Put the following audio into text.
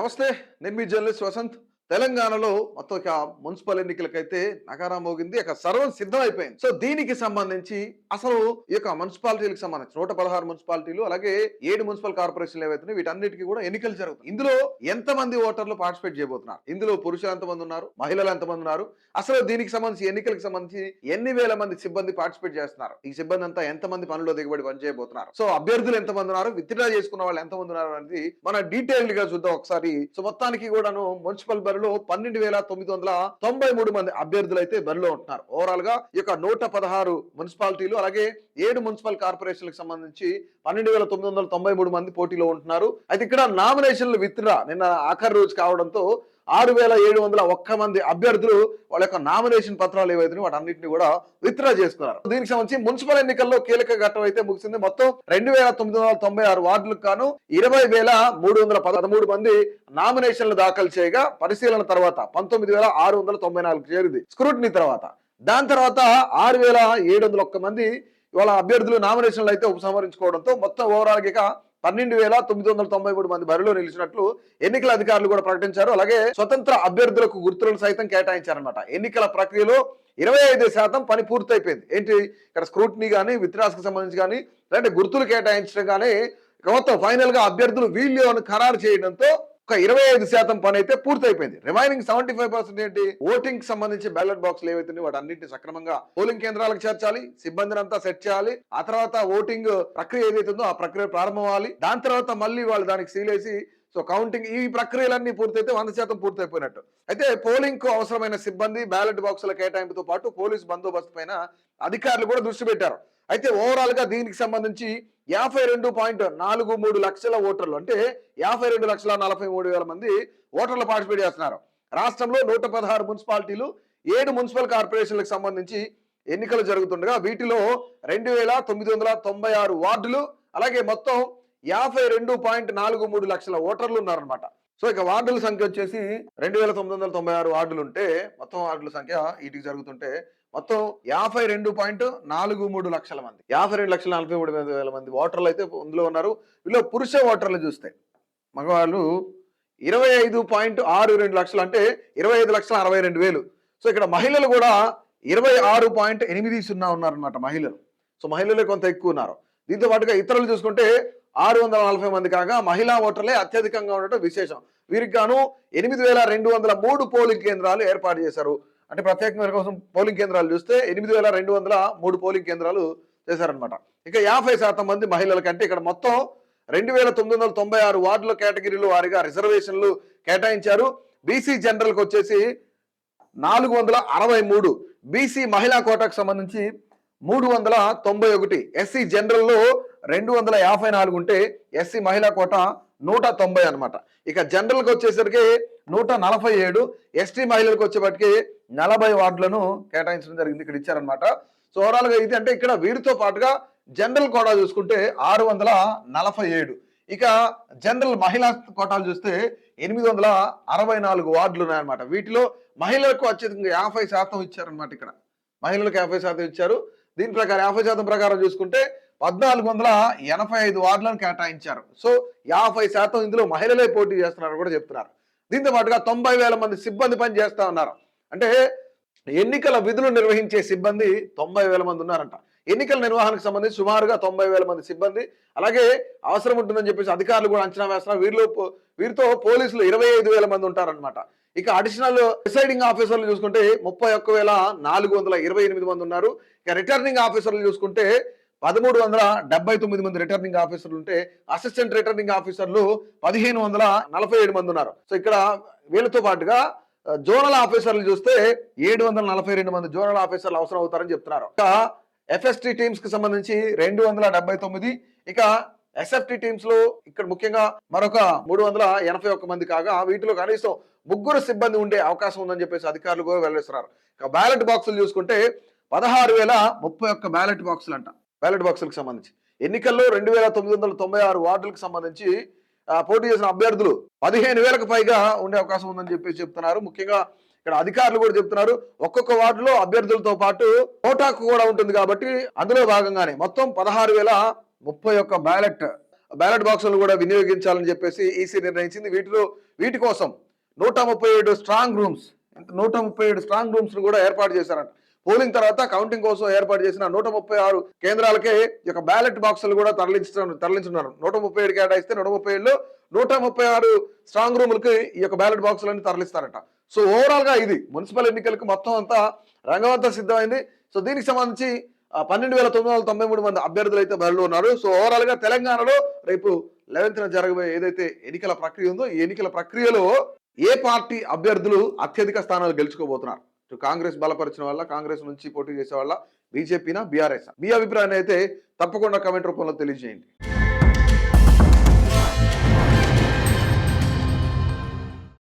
నమస్తే. నేను మీ జర్నలిస్ట్ వసంత్. తెలంగాణలో మొత్తం ఇక మున్సిపల్ ఎన్నికలకైతే నగారా మోగింది. ఇక సర్వం సిద్ధమైపోయింది. సో దీనికి సంబంధించి అసలు ఈ యొక్క మున్సిపాలిటీలకు సంబంధించి 116 మున్సిపాలిటీలు అలాగే 7 మున్సిపల్ కార్పొరేషన్లు ఏవైతున్నాయో వీటన్నిటికీ కూడా ఎన్నికలు జరుగుతాయి. ఇందులో ఎంతమంది ఓటర్లు పార్టిసిపేట్ చేయబోతున్నారు? ఇందులో పురుషులు ఎంతమంది ఉన్నారు? మహిళలు ఎంతమంది ఉన్నారు? అసలు దీనికి సంబంధించి ఎన్నికలకు సంబంధించి ఎన్ని వేల మంది సిబ్బంది పార్టిసిపేట్ చేస్తున్నారు? ఈ సిబ్బంది అంతా ఎంతమంది పనుల్లో దిగుబడి పనిచేయబోతున్నారు? సో అభ్యర్థులు ఎంతమంది ఉన్నారు? విత్డ్రా చేసుకున్న వాళ్ళు ఎంతమంది ఉన్నారు అనేది మన డీటెయిల్డ్ గా చూద్దాం ఒకసారి. సో మొత్తానికి కూడాను మున్సిపల్ బరిలో 12,993 మంది అభ్యర్థులు అయితే బరిలో ఉంటున్నారు. ఓవరాల్ గా ఈ యొక్క 116 మున్సిపాలిటీలు అలాగే 7 మున్సిపల్ కార్పొరేషన్లకు సంబంధించి 12,993 మంది పోటీలో ఉంటున్నారు. అయితే ఇక్కడ నామినేషన్లు విత్డ్రా నిన్న ఆఖరి రోజు కావడంతో 6,701 మంది అభ్యర్థులు వాళ్ళ యొక్క నామినేషన్ పత్రాలు ఏవైతే వాటన్నింటినీ కూడా విత్డ్రా చేసుకున్నారు. దీనికి సంబంధించి మున్సిపల్ ఎన్నికల్లో కీలక ఘట్టం అయితే ముగిసింది. మొత్తం 2,996 వార్డులకు గాను 20,313 మంది నామినేషన్లు దాఖలు చేయగా పరిశీలన తర్వాత 19,694 చేరింది స్క్రూటినీ తర్వాత. దాని తర్వాత 6,701 మంది ఇవాళ అభ్యర్థులు నామినేషన్లు అయితే ఉపసంహరించుకోవడంతో మొత్తం ఓవరాల్ గా 12,993 మంది బరిలో నిలిచినట్లు ఎన్నికల అధికారులు కూడా ప్రకటించారు. అలాగే స్వతంత్ర అభ్యర్థులకు గుర్తులను సైతం కేటాయించారనమాట. ఎన్నికల ప్రక్రియలో 25% పని పూర్తయిపోయింది. ఏంటి ఇక్కడ స్క్రూటినీ కానీ విత్డ్రాస్ కి సంబంధించి కానీ లేదంటే గుర్తులు కేటాయించడం కానీ మొత్తం ఫైనల్ గా అభ్యర్థులు వీళ్ళు అని ఖరారు చేయడంతో ఒక 25% పని అయితే పూర్తయిపోయింది. రిమైనింగ్ 75% ఏంటి? ఓటింగ్ కి సంబంధించి బ్యాలెట్ బాక్స్లు ఏవైతే వాటన్నింటినీ సక్రమంగా పోలింగ్ కేంద్రాలకు చేర్చాలి, సిబ్బందిని అంతా సెట్ చేయాలి. ఆ తర్వాత ఓటింగ్ ప్రక్రియ ఏదైతే ఉందో ఆ ప్రక్రియ ప్రారంభం అవ్వాలి. దాని తర్వాత మళ్ళీ వాళ్ళు దానికి సీలేసి సో కౌంటింగ్ ఈ ప్రక్రియలన్నీ పూర్తయితే 100% పూర్తయిపోయినట్టు. అయితే పోలింగ్ కు అవసరమైన సిబ్బంది బ్యాలెట్ బాక్సుల కేటాయింపుతో పాటు పోలీస్ బందోబస్తు పైన అధికారులు కూడా దృష్టి పెట్టారు. అయితే ఓవరాల్ గా దీనికి సంబంధించి 52.43 లక్షల ఓటర్లు అంటే 52,43,000 మంది ఓటర్లు పార్టిసిపేట్ చేస్తున్నారు. రాష్ట్రంలో 116 మున్సిపాలిటీలు 7 మున్సిపల్ కార్పొరేషన్లకు సంబంధించి ఎన్నికలు జరుగుతుండగా వీటిలో 2,996 వార్డులు అలాగే మొత్తం 52.43 లక్షల ఓటర్లు ఉన్నారనమాట. సో ఇక వార్డుల సంఖ్య వచ్చేసి 2,996 వార్డులు ఉంటే మొత్తం వార్డుల సంఖ్య వీటికి జరుగుతుంటే మొత్తం 52.43 లక్షల మంది 52,43,000 మంది ఓటర్లు అయితే ఇందులో ఉన్నారు. వీళ్ళు పురుష ఓటర్లు చూస్తే మగవాళ్ళు 25.62 లక్షలు అంటే 25,62,000. సో ఇక్కడ మహిళలు కూడా 26.80 ఉన్నారనమాట మహిళలు. సో మహిళలే కొంత ఎక్కువ ఉన్నారు. దీంతో పాటుగా ఇతరులు చూసుకుంటే 640 మంది కాగా మహిళా ఓటర్లే అత్యధికంగా ఉండటం విశేషం. వీరికి గాను 8,203 పోలింగ్ కేంద్రాలు ఏర్పాటు చేశారు. అంటే ప్రత్యేకంగా కోసం పోలింగ్ కేంద్రాలు చూస్తే 8,203 పోలింగ్ కేంద్రాలు చేశారనమాట. ఇక 50% మంది మహిళల కంటే ఇక్కడ మొత్తం 2,996 వార్డుల కేటగిరీలు వారిగా రిజర్వేషన్లు కేటాయించారు. బీసీ జనరల్ కి వచ్చేసి 463, బీసీ మహిళా కోటాకు సంబంధించి 391, ఎస్సీ జనరల్ లో 254 ఉంటే ఎస్సీ మహిళా కోట 190 అనమాట. ఇక జనరల్ కి వచ్చేసరికి 147, ఎస్టీ మహిళలకు వచ్చేపటికి 40 వార్డులను కేటాయించడం జరిగింది ఇక్కడ ఇచ్చారనమాట. సో ఓవరాల్ గా ఇది అంటే ఇక్కడ వీరితో పాటుగా జనరల్ కోటా చూసుకుంటే 647, ఇక జనరల్ మహిళా కోటాలు చూస్తే 864 వార్డులు ఉన్నాయన్నమాట. వీటిలో మహిళలకు అత్యధికంగా 50% ఇచ్చారనమాట. ఇక్కడ మహిళలకు 50% ఇచ్చారు. దీని ప్రకారం 50% ప్రకారం చూసుకుంటే 1,485 వార్డులను కేటాయించారు. సో 50% ఇందులో మహిళలే పోటీ చేస్తున్నారు కూడా చెప్తున్నారు. దీంతో పాటుగా 90,000 మంది సిబ్బంది పని చేస్తా ఉన్నారు. అంటే ఎన్నికల విధులు నిర్వహించే సిబ్బంది 90,000 మంది ఉన్నారంట. ఎన్నికల నిర్వహణకు సంబంధించి సుమారుగా 90,000 మంది సిబ్బంది అలాగే అవసరం ఉంటుందని చెప్పేసి అధికారులు కూడా అంచనా వేస్తున్నారు. వీరితో పోలీసులు 25,000 మంది ఉంటారనమాట. ఇక అడిషనల్ ప్రిసైడింగ్ ఆఫీసర్లు చూసుకుంటే 31,428 మంది ఉన్నారు. ఇక రిటర్నింగ్ ఆఫీసర్లు చూసుకుంటే 1,379 మంది రిటర్నింగ్ ఆఫీసర్లు ఉంటే అసిస్టెంట్ రిటర్నింగ్ ఆఫీసర్లు 1,547 మంది ఉన్నారు. సో ఇక్కడ వీళ్ళతో పాటుగా జోనల్ ఆఫీసర్లు చూస్తే 742 మంది జోనల్ ఆఫీసర్లు అవసరం అవుతారని చెప్తున్నారు. ఇక ఎఫ్ఎస్టీ టీమ్స్ కి సంబంధించి 279, ఇక ఎస్ఎఫ్టీ టీమ్స్ లో ఇక్కడ ముఖ్యంగా మరొక 381 మంది కాగా వీటిలో కనీసం 3 సిబ్బంది ఉండే అవకాశం ఉందని చెప్పేసి అధికారులు కూడా వెల్లడిస్తున్నారు. ఇక బ్యాలెట్ బాక్సులు చూసుకుంటే 16,031 బ్యాలెట్ బాక్సులు అంట. బ్యాలెట్ బాక్సులకు సంబంధించి ఎన్నికల్లో 2,996 వార్డులకు సంబంధించి పోటీ చేసిన అభ్యర్థులు 15,000కు పైగా ఉండే అవకాశం ఉందని చెప్పేసి చెప్తున్నారు. ముఖ్యంగా ఇక్కడ అధికారులు కూడా చెప్తున్నారు ఒక్కొక్క వార్డులో అభ్యర్థులతో పాటు కోటాకు కూడా ఉంటుంది కాబట్టి అందులో భాగంగానే మొత్తం 16,031 బ్యాలెట్ బ్యాలెట్ బాక్సులను కూడా వినియోగించాలని చెప్పేసి ఈసీ నిర్ణయించింది. వీటి కోసం 137 స్ట్రాంగ్ రూమ్స్ 137 స్ట్రాంగ్ రూమ్స్ ను కూడా ఏర్పాటు చేశారంట. పోలింగ్ తర్వాత కౌంటింగ్ కోసం ఏర్పాటు చేసిన 136 కేంద్రాలకే ఈ యొక్క బ్యాలెట్ బాక్సులు కూడా తరలించున్నారు. 137 కేటాయిస్తే 137లో 136 స్ట్రాంగ్ రూములకి ఈ యొక్క బ్యాలెట్ బాక్సులన్నీ తరలిస్తారట. సో ఓవరాల్ గా ఇది మున్సిపల్ ఎన్నికలకు మొత్తం అంతా రంగమంతా సిద్ధమైంది. సో దీనికి సంబంధించి 12,993 మంది అభ్యర్థులు అయితే బరిలో ఉన్నారు. సో ఓవరాల్ గా తెలంగాణలో రేపు 11th జరగబోయే ఏదైతే ఎన్నికల ప్రక్రియ ఉందో ఈ ఎన్నికల ప్రక్రియలో ఏ పార్టీ అభ్యర్థులు అత్యధిక స్థానాలు గెలుచుకోబోతున్నారు? కాంగ్రెస్ బలపరిచిన వల్ల, కాంగ్రెస్ నుంచి పోటీ చేసే వాళ్ళ, బీజేపీనా, బీఆర్ఎస్? మీ అభిప్రాయాన్ని అయితే తప్పకుండా కామెంట్ రూపంలో తెలియజేయండి.